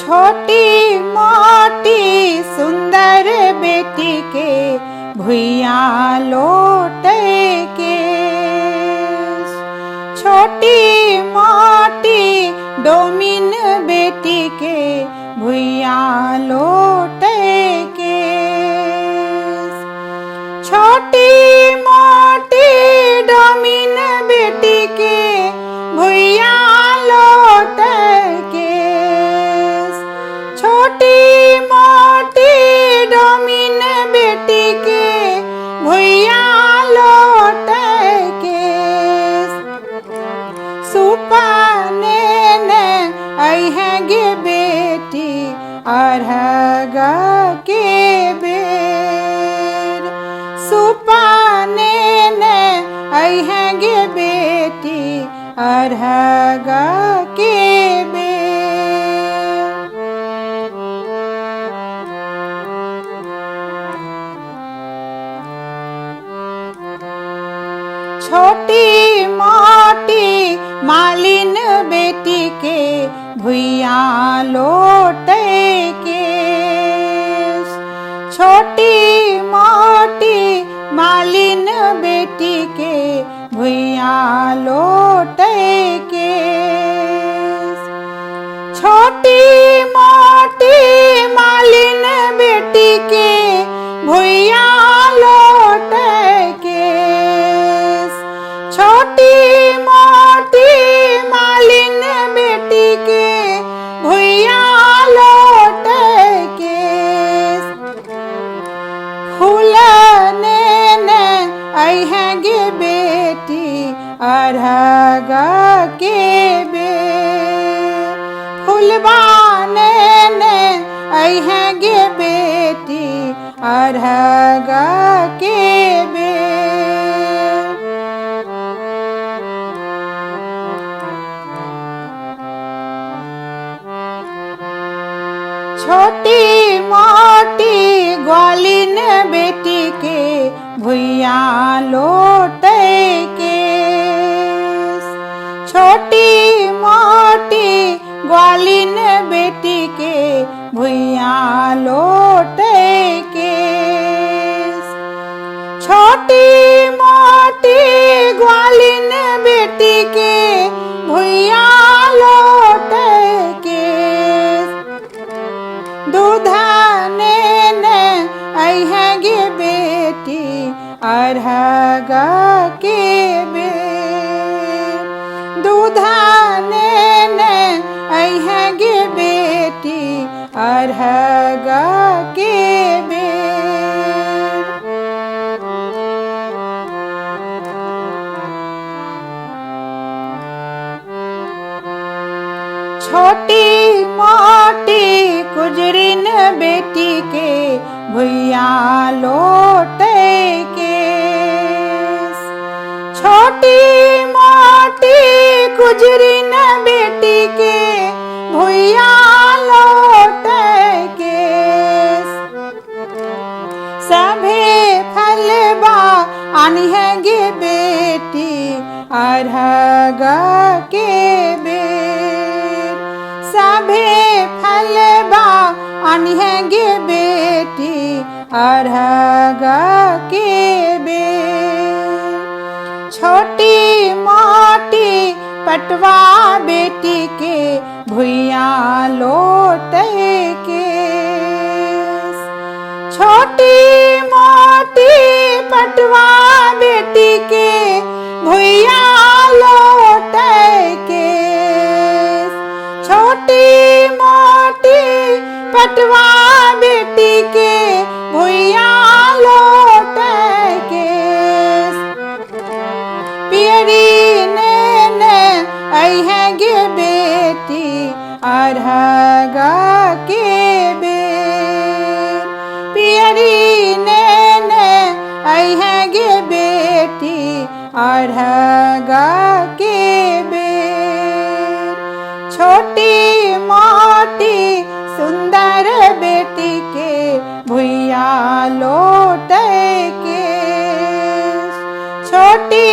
छोटी मोटी सुंदर बेटी के भुइया लोटे के। छोटी मोटी डोमिन बेटी के भुइया लोटे के। छोटी मोटी डोमिन बेटी के भुइया लोटे के। छोटी मोटी डोमिन बेटी के भुइया लोटे के। सुपने ने अइहे गे बेटी अरहग के बेर। सुपने ने अइहे गे बेटी अरहग के बेर। छोटी मोटी मालिन बेटी के भुइया लोटे के। छोटी मोटी मालिन बेटी के भुइया लोटे के। छोटी मोटी मालिन बेटी के भुइया लोटे के। छोटी मोटी मालिन बेटी के भुइया लोटे के। फूलने ने अइहे गे बेटी अरहग के बेर। फूलबाने ने अइहे गे बेटी अरहग के बेर। छोटी मोटी ग्वालिन बेटी के भुइया लोटे के। छोटी मोटी ग्वालिन बेटी के भुइया लोटे के। छोटी मोटी ग्वालिन बेटी के भुइया लोटे के। दूधने ने अइहे गे बेटी अरहग के बेर। दूधने ने अइहे गे बेटी अरहग के बेर। छोटी मोटी कुजरिन बेटी के भुइया लोटे के। छोटी मोटी कुजरिन बेटी के भुइया लोटे के। सभे फलबा आनिहे गे बेटी अरहग के बेर। सभे फलबा आनिहे गे बेटी अरहग के बेर। छोटी मोटी पटवा बेटी के भुइया लोटे के। छोटी मोटी पटवा बेटी के भुइया लोटे के। छोटी मोटी पटवा बेटी के भुइया लोटे के। पियरी ने अइहे गे बेटी अरहग के बेर। पियरी ने अइहे गे बेटी अरहग के बेर। छोटी मोटी सुंदर बेटी के भुइया लोटे के। छोटी